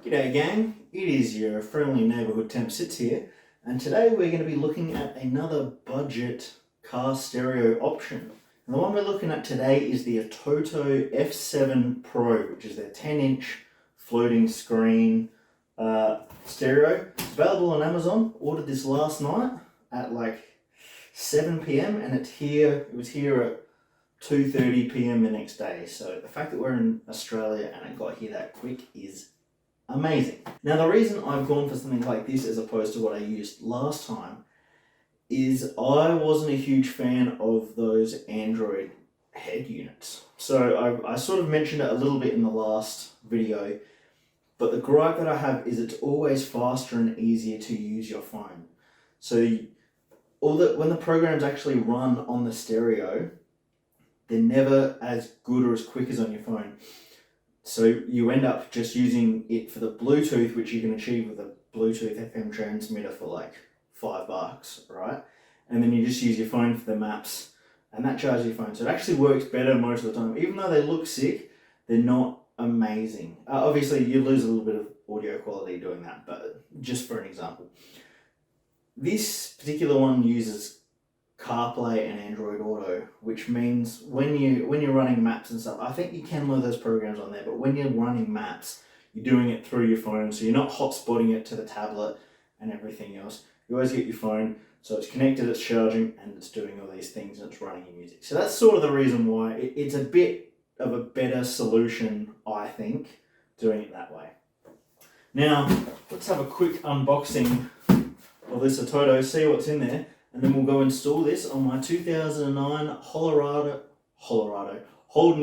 G'day gang, it is your friendly neighbourhood temp sits here, and today we're going to be looking at another budget car stereo option. And the one we're looking at today is the Atoto F7 Pro, which is their 10-inch floating screen stereo. It's available on Amazon. Ordered this last night at like 7 PM and it was here at 2:30 PM the next day. So the fact that we're in Australia and it got here that quick is amazing. Now the reason I've gone for something like this as opposed to what I used last time is I wasn't a huge fan of those Android head units. So I sort of mentioned it a little bit in the last video, but the gripe that I have is it's always faster and easier to use your phone. So when the programs actually run on the stereo, they're never as good or as quick as on your phone. So you end up just using it for the Bluetooth, which you can achieve with a Bluetooth FM transmitter for like $5, right? And then you just use your phone for the maps, and that charges your phone. So it actually works better most of the time. Even though they look sick, they're not amazing. Obviously, you lose a little bit of audio quality doing that, but just for an example. This particular one uses CarPlay and Android Auto, which means when you're running maps and stuff, I think you can load those programs on there, but when you're running maps, you're doing it through your phone, so you're not hotspotting it to the tablet and everything else. You always get your phone, so it's connected, it's charging, and it's doing all these things, and it's running your music. So that's sort of the reason why it's a bit of a better solution, I think, doing it that way. Now, let's have a quick unboxing of this Atoto, see what's in there. And then we'll go install this on my 2009 Holden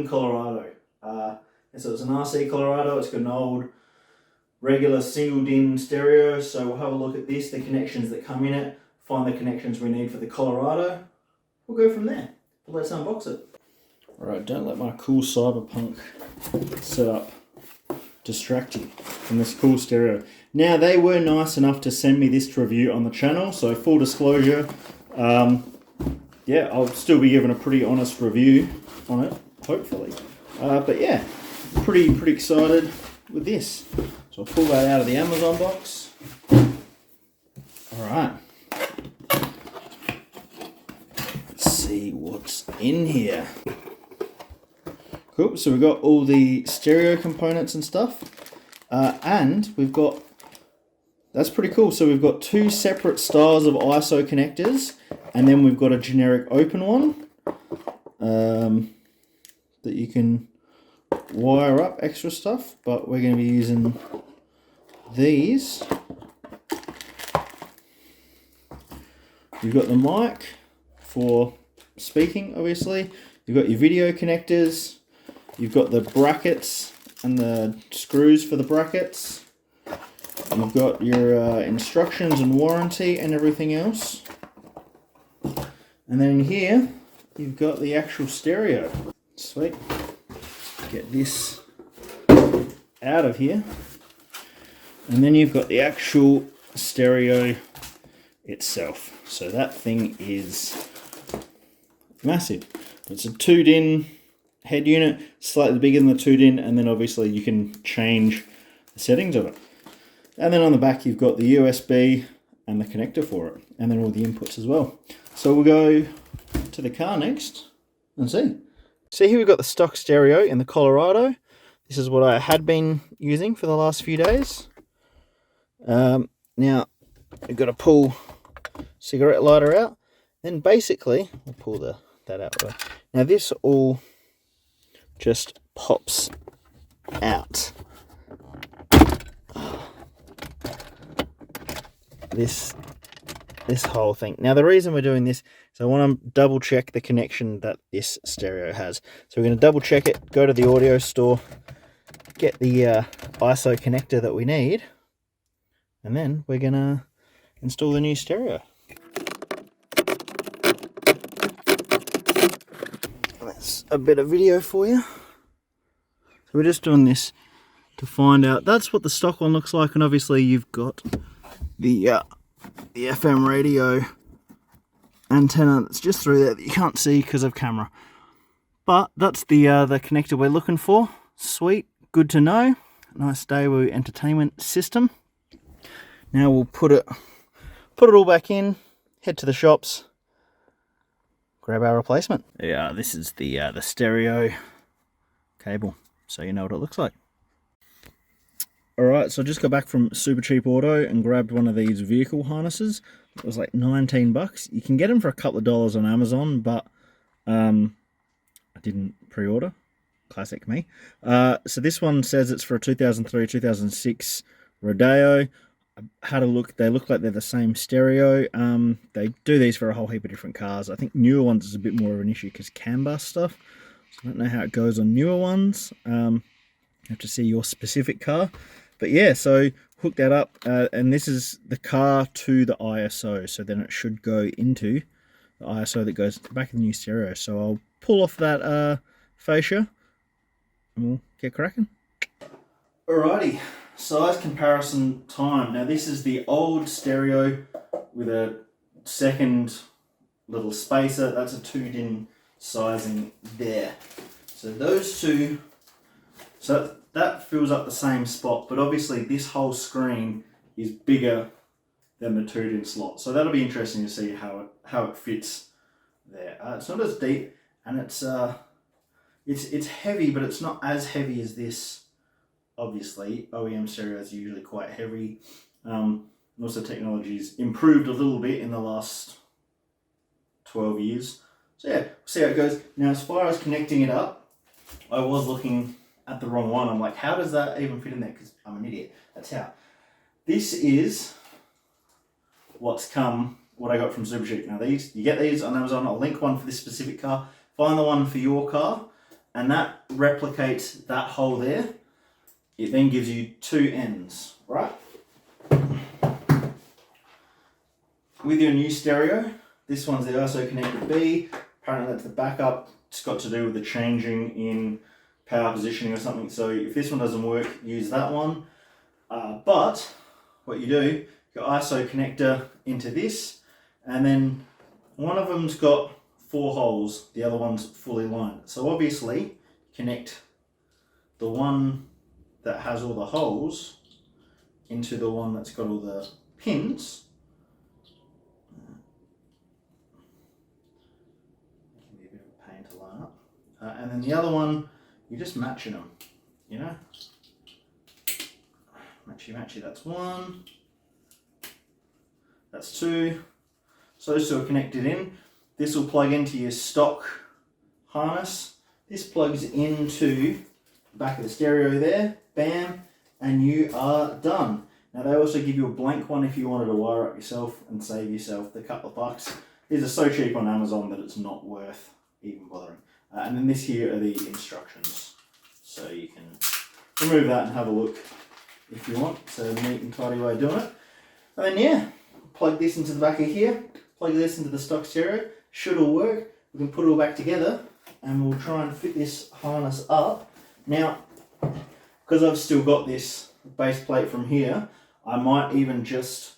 Colorado. So it's an RC Colorado. It's got an old regular single DIN stereo. So we'll have a look at this, the connections that come in it, find the connections we need for the Colorado. We'll go from there. But let's unbox it. Alright, don't let my cool cyberpunk setup distract you from this cool stereo. Now, they were nice enough to send me this to review on the channel, so full disclosure, yeah, I'll still be giving a pretty honest review on it, hopefully. But yeah, pretty excited with this. So I'll pull that out of the Amazon box. Alright. Let's see what's in here. Cool, so we've got all the stereo components and stuff. And we've got, that's pretty cool. So we've got two separate styles of ISO connectors, and then we've got a generic open one that you can wire up extra stuff, but we're going to be using these. You've got the mic for speaking, obviously. You've got your video connectors. You've got the brackets and the screws for the brackets. You've got your instructions and warranty and everything else. And then here, you've got the actual stereo. Sweet. Get this out of here. And then you've got the actual stereo itself. So that thing is massive. It's a 2-DIN head unit, slightly bigger than the 2-DIN, and then obviously you can change the settings of it. And then on the back you've got the USB and the connector for it, and then all the inputs as well. So we'll go to the car next and see. So here we've got the stock stereo in the Colorado. This is what I had been using for the last few days. Now I've got to pull cigarette lighter out. Then basically, I'll pull that out. Now this all just pops out. This whole thing. Now the reason we're doing this is I want to double check the connection that this stereo has. So we're going to double check it, go to the audio store, get the ISO connector that we need, and then we're going to install the new stereo. That's a bit of video for you. So we're just doing this to find out. That's what the stock one looks like, and obviously you've got the FM radio antenna that's just through there that you can't see because of camera. But that's the connector we're looking for. Sweet, good to know. nice Daewoo entertainment system. Now we'll put it all back in, head to the shops, grab our replacement. Yeah, this is the stereo cable, so you know what it looks like. Alright, so I just got back from Super Cheap Auto and grabbed one of these vehicle harnesses. It was like 19 bucks. You can get them for a couple of dollars on Amazon, but I didn't pre-order. Classic me. So this one says it's for a 2003-2006 Rodeo. I had a look. They look like they're the same stereo. They do these for a whole heap of different cars. I think newer ones is a bit more of an issue because CAN bus stuff. So I don't know how it goes on newer ones. You have to see your specific car. But yeah, so hook that up, and this is the car to the ISO, so then it should go into the ISO that goes back in the new stereo. So I'll pull off that fascia, and we'll get cracking. Alrighty, size comparison time. Now this is the old stereo with a second little spacer. That's a 2-din sizing there. So those two, so that fills up the same spot, but obviously this whole screen is bigger than the 2-din slot. So that'll be interesting to see how it fits there. It's not as deep, and it's heavy, but it's not as heavy as this. Obviously, OEM stereos are usually quite heavy. Also, technology's improved a little bit in the last 12 years. So yeah, we'll see how it goes. Now, as far as connecting it up, I was looking at the wrong one. I'm like, how does that even fit in there? Because I'm an idiot. That's how. This is what I got from Super Cheap. Now you get these on Amazon. I'll link one for this specific car. Find the one for your car, and that replicates that hole there. It then gives you 2 ends, right? With your new stereo, this one's the ISO connector B. Apparently that's the backup. It's got to do with the changing in power positioning or something. So if this one doesn't work, use that one. But what you do, your ISO connector into this, and then one of them's got 4 holes, the other one's fully lined. So obviously connect the one that has all the holes into the one that's got all the pins. It can be a bit of a pain to line up. And then the other one, you're just matching them, you know? Matchy, that's 1. That's 2. So those 2 are connected in. This will plug into your stock harness. This plugs into the back of the stereo there. Bam. And you are done. Now they also give you a blank one if you wanted to wire up yourself and save yourself the couple of bucks. These are so cheap on Amazon that it's not worth even bothering. And then this here are the instructions. So you can remove that and have a look if you want. So neat and tidy way of doing it. And then yeah, plug this into the back of here, plug this into the stock stereo. Should all work. We can put it all back together and we'll try and fit this harness up. Now, because I've still got this base plate from here, I might even just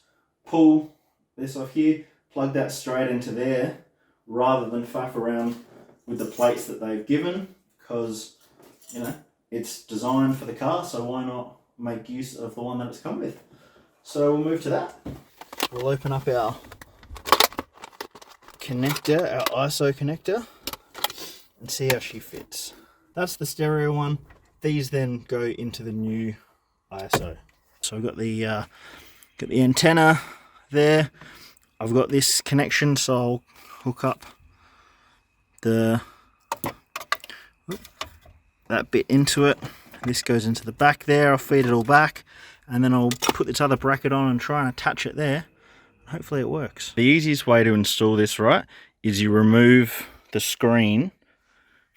pull this off here, plug that straight into there, rather than faff around with the plates that they've given, because, you know, it's designed for the car, so why not make use of the one that it's come with. So we'll move to that. We'll open up our connector, our ISO connector, and see how she fits. That's the stereo one. These then go into the new ISO. So I've got the antenna there. I've got this connection, so I'll hook up that bit into it. This goes into the back there. I'll feed it all back, and then I'll put this other bracket on and try and attach it there. Hopefully it works. The easiest way to install this, right, is you remove the screen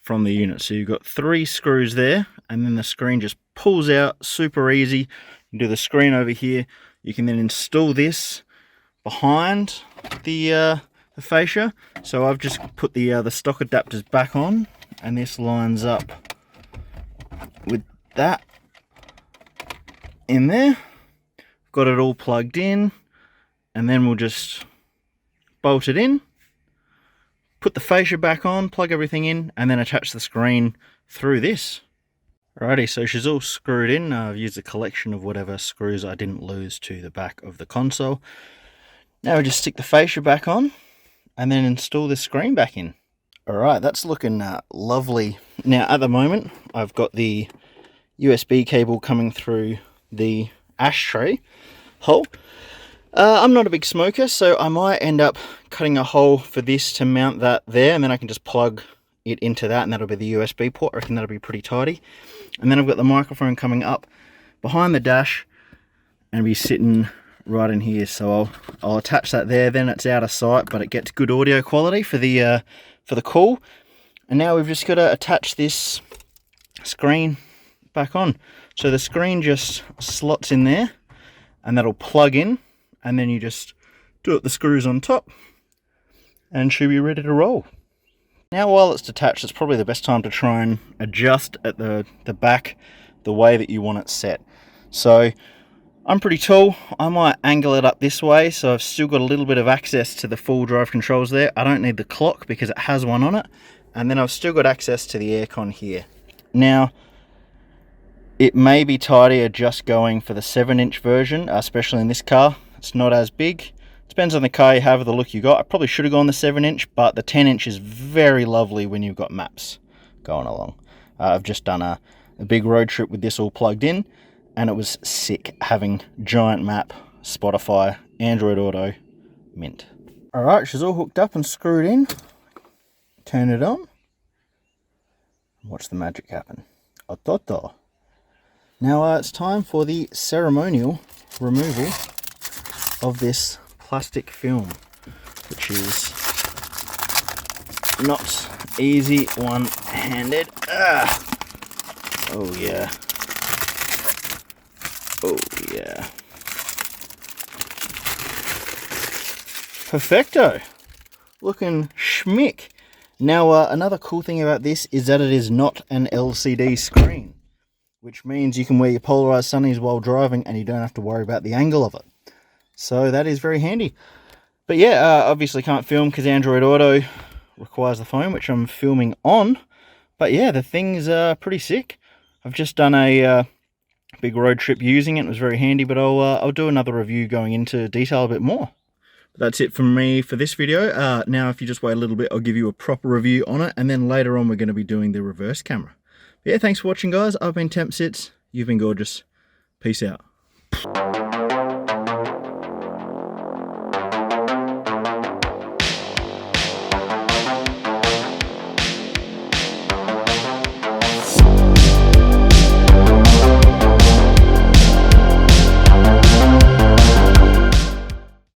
from the unit. So you've got 3 screws there, and then the screen just pulls out, super easy. You do the screen over here. You can then install this behind the fascia. So I've just put the stock adapters back on, and this lines up with that in there. Got it all plugged in, and then we'll just bolt it in, put the fascia back on, plug everything in, and then attach the screen through this. Alrighty, so she's all screwed in. I've used a collection of whatever screws I didn't lose to the back of the console. Now we just stick the fascia back on and then install the screen back in. Alright, that's looking lovely. Now at the moment I've got the USB cable coming through the ashtray hole. I'm not a big smoker, so I might end up cutting a hole for this to mount that there, and then I can just plug it into that, and that'll be the USB port. I reckon that'll be pretty tidy. And then I've got the microphone coming up behind the dash and be sitting right in here, so I'll attach that there. Then it's out of sight, but it gets good audio quality for the call. And now we've just got to attach this screen back on. So the screen just slots in there and that'll plug in, and then you just do up the screws on top and she'll be ready to roll. Now while it's detached, it's probably the best time to try and adjust at the back the way that you want it set. So I'm pretty tall, I might angle it up this way so I've still got a little bit of access to the full drive controls there. I don't need the clock because it has one on it, and then I've still got access to the aircon here. Now it may be tidier just going for the 7-inch version, especially in this car. It's not as big. Depends on the car you have, the look you got. I probably should have gone the 7-inch, but the 10-inch is very lovely when you've got maps going along. I've just done a big road trip with this all plugged in, and it was sick having giant map, Spotify, Android Auto, mint. Alright, she's all hooked up and screwed in. Turn it on. Watch the magic happen. Atoto. Now it's time for the ceremonial removal of this plastic film, which is not easy one-handed. Oh yeah. Oh yeah. Perfecto. Looking schmick. Now another cool thing about this is that it is not an LCD screen, which means you can wear your polarized sunnies while driving and you don't have to worry about the angle of it. So that is very handy. But yeah, obviously can't film because Android Auto requires the phone, which I'm filming on. But yeah, the thing's pretty sick. I've just done a big road trip using it. It was very handy, but I'll do another review going into detail a bit more. That's it from me for this video. Now, if you just wait a little bit, I'll give you a proper review on it. And then later on, we're going to be doing the reverse camera. But yeah, thanks for watching, guys. I've been Temp Sits. You've been gorgeous. Peace out.